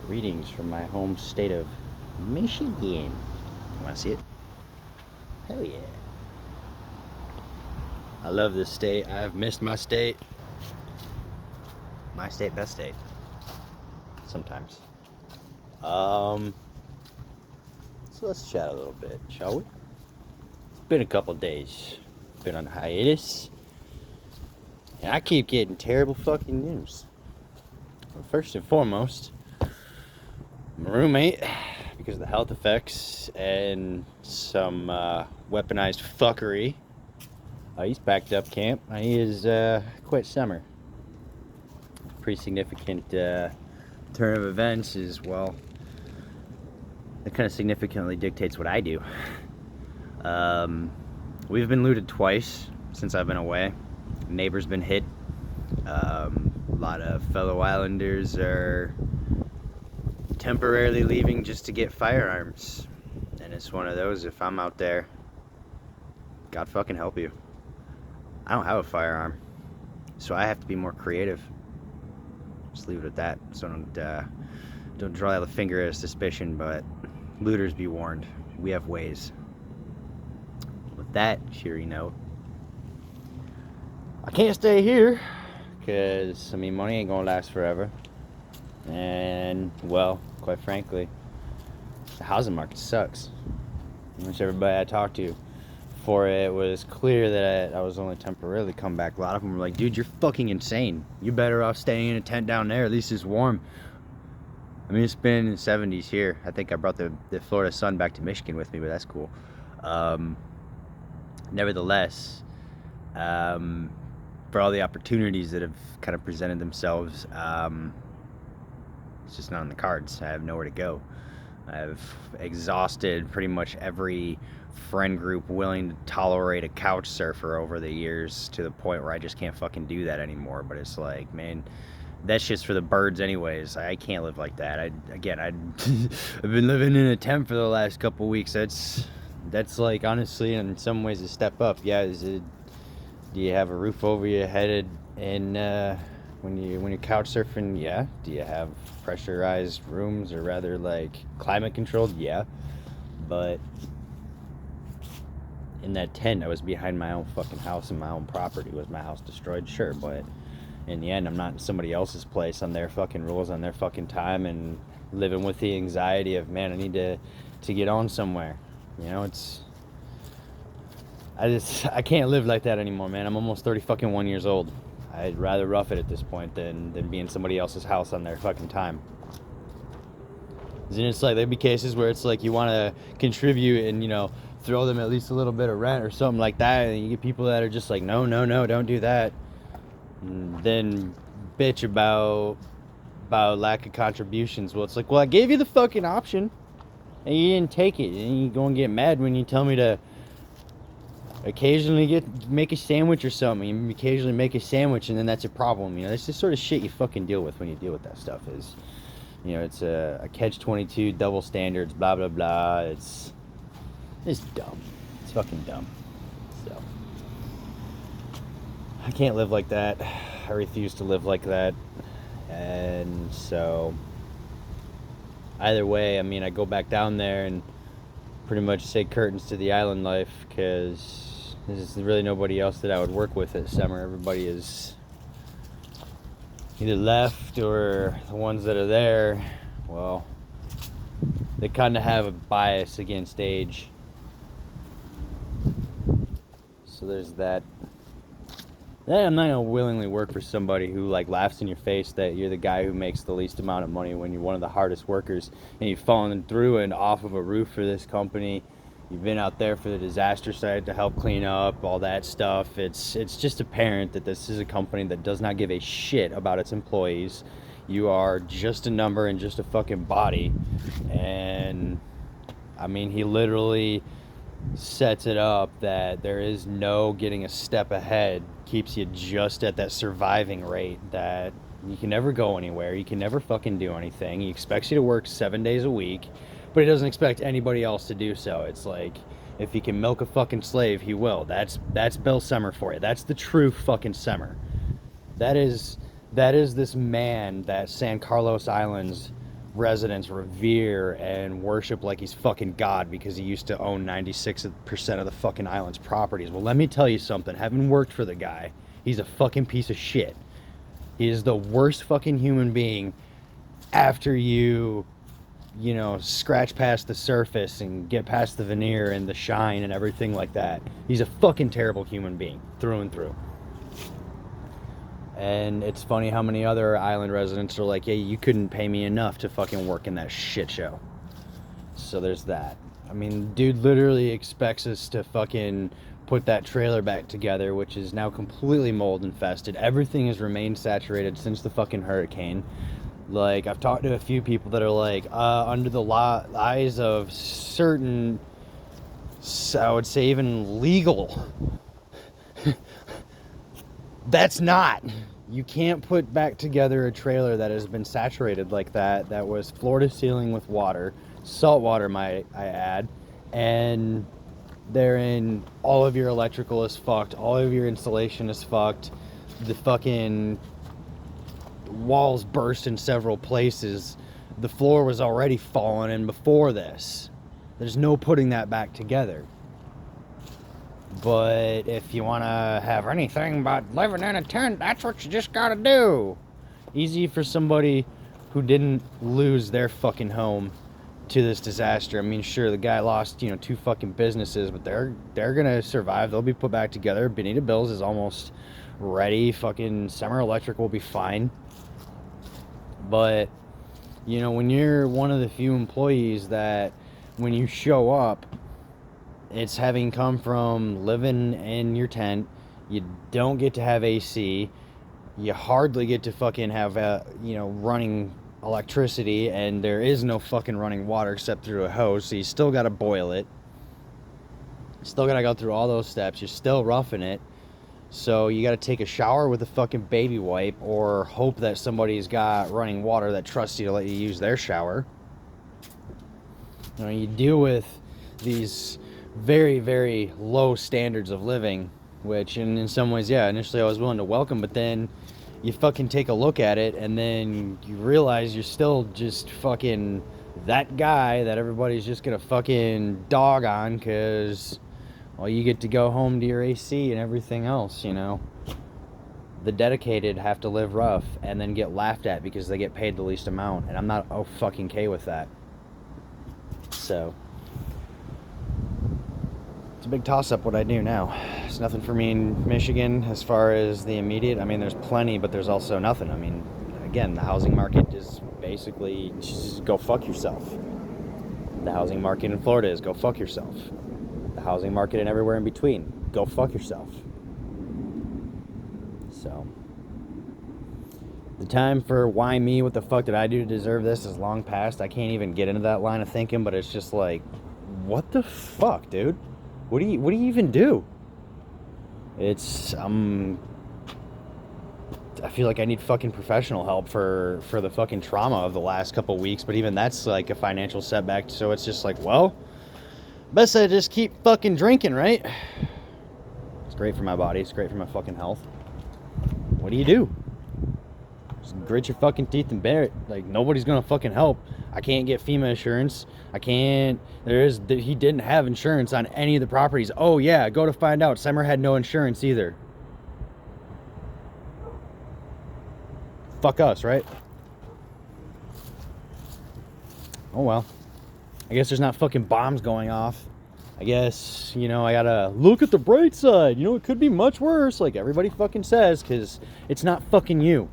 Greetings from my home state of Michigan. You want to see it? Hell yeah. I love this state. I've missed my state. My state, best state. Sometimes. So let's chat a little bit, shall we? It's been a couple days. Been on hiatus. And I keep getting terrible fucking news. Well, first and foremost, my roommate, because of the health effects and some weaponized fuckery, he's packed up camp. He is quit summer. Pretty significant turn of events is, well, that kind of significantly dictates what I do. We've been looted twice since I've been away. Neighbor's been hit. A lot of fellow islanders are temporarily leaving just to get firearms. And it's one of those, if I'm out there, God fucking help you. I don't have a firearm, so I have to be more creative. Just leave it at that, so don't draw the finger at suspicion, but looters be warned. We have ways. With that cheery note, I can't stay here, because, I mean, money ain't gonna last forever. And, well, quite frankly, the housing market sucks. Which everybody I talked to, before it was clear that I was only temporarily come back, a lot of them were like, dude, you're fucking insane. You're better off staying in a tent down there. At least it's warm. I mean, it's been in the 70s here. I think I brought the Florida sun back to Michigan with me, but that's cool. Nevertheless, for all the opportunities that have kind of presented themselves, it's just not on the cards. I have nowhere to go. I've exhausted pretty much every friend group willing to tolerate a couch surfer over the years, to the point where I just can't fucking do that anymore. But it's like, man, that's just for the birds anyways. I can't live like that. I've been living in a tent for the last couple weeks. That's like, honestly, in some ways, a step up. Yeah, do you have a roof over your head and when you're couch surfing? Yeah. Do you have pressurized rooms, or rather like climate controlled? Yeah. But in that tent, I was behind my own fucking house and my own property. Was my house destroyed? Sure, but in the end, I'm not in somebody else's place, on their fucking rules, on their fucking time, and living with the anxiety of, man, I need to get on somewhere. You know, I can't live like that anymore, man. I'm almost 1 years old. I'd rather rough it at this point than be in somebody else's house on their fucking time. And it's like, there'd be cases where it's like you want to contribute and, you know, throw them at least a little bit of rent or something like that, and you get people that are just like, no, don't do that. And then bitch about lack of contributions. Well, it's like, well, I gave you the fucking option and you didn't take it, and you go and get mad when you tell me to occasionally make a sandwich or something. You occasionally make a sandwich, and then that's a problem. You know, that's the sort of shit you fucking deal with when you deal with that stuff. Is, you know, it's a catch-22, double standards, blah blah blah. It's dumb. It's fucking dumb. So I can't live like that. I refuse to live like that. And so either way, I mean, I go back down there and pretty much say curtains to the island life, because there's really nobody else that I would work with this summer. Everybody is either left, or the ones that are there, well, they kind of have a bias against age. So there's that. Then I'm not gonna willingly work for somebody who like laughs in your face that you're the guy who makes the least amount of money when you're one of the hardest workers, and you've fallen through and off of a roof for this company. You've been out there for the disaster site to help clean up all that stuff. It's just apparent that this is a company that does not give a shit about its employees. You are just a number and just a fucking body. And I mean, he literally sets it up that there is no getting a step ahead, keeps you just at that surviving rate, that you can never go anywhere, you can never fucking do anything. He expects you to work 7 days a week, but he doesn't expect anybody else to do so. It's like, if he can milk a fucking slave, he will. That's Bill Summer for you. That's the true fucking Summer. That is this man that San Carlos Islands residents revere and worship like he's fucking God because he used to own 96% of the fucking island's properties. Well, let me tell you something. Having worked for the guy, he's a fucking piece of shit. He is the worst fucking human being after you know, scratch past the surface and get past the veneer and the shine and everything like that. He's a fucking terrible human being, through and through. And it's funny how many other island residents are like, yeah, you couldn't pay me enough to fucking work in that shit show. So there's that. I mean, dude literally expects us to fucking put that trailer back together, which is now completely mold infested. Everything has remained saturated since the fucking hurricane. Like, I've talked to a few people that are like, under the eyes of certain, I would say even legal, that's not. You can't put back together a trailer that has been saturated like that, that was floor to ceiling with water, salt water might I add, and therein all of your electrical is fucked, all of your insulation is fucked, the fucking walls burst in several places. The floor was already falling in before this. There's no putting that back together. But if you want to have anything but living in a tent, that's what you just gotta do. Easy for somebody who didn't lose their fucking home to this disaster. I mean, sure, the guy lost, 2 fucking businesses, but they're gonna survive. They'll be put back together. Bonita Bills is almost ready. Fucking Summer Electric will be fine. But, when you're one of the few employees that when you show up, it's having come from living in your tent, you don't get to have AC, you hardly get to fucking have, running electricity, and there is no fucking running water except through a hose, so you still gotta boil it. You still gotta go through all those steps, you're still roughing it. So you got to take a shower with a fucking baby wipe or hope that somebody's got running water that trusts you to let you use their shower. You deal with these very, very low standards of living, which in some ways, yeah, initially I was willing to welcome, but then you fucking take a look at it and then you realize you're still just fucking that guy that everybody's just going to fucking dog on because... well, you get to go home to your AC and everything else, The dedicated have to live rough and then get laughed at because they get paid the least amount. And I'm not fucking okay with that. So, it's a big toss-up what I do now. There's nothing for me in Michigan as far as the immediate. I mean, there's plenty, but there's also nothing. I mean, again, the housing market is basically just go fuck yourself. The housing market in Florida is go fuck yourself. The housing market and everywhere in between. Go fuck yourself. So, the time for why me, what the fuck did I do to deserve this is long past. I can't even get into that line of thinking, but it's just like, what the fuck, dude? What do you even do? It's, I feel like I need fucking professional help for the fucking trauma of the last couple weeks, but even that's like a financial setback, so it's just like, well, best I just keep fucking drinking, right? It's great for my body. It's great for my fucking health. What do you do? Just grit your fucking teeth and bear it. Like, nobody's gonna fucking help. I can't get FEMA insurance. I can't... he didn't have insurance on any of the properties. Oh, yeah, go to find out. Summer had no insurance either. Fuck us, right? Oh, well. I guess there's not fucking bombs going off. I guess, I gotta look at the bright side. It could be much worse, like everybody fucking says, because it's not fucking you.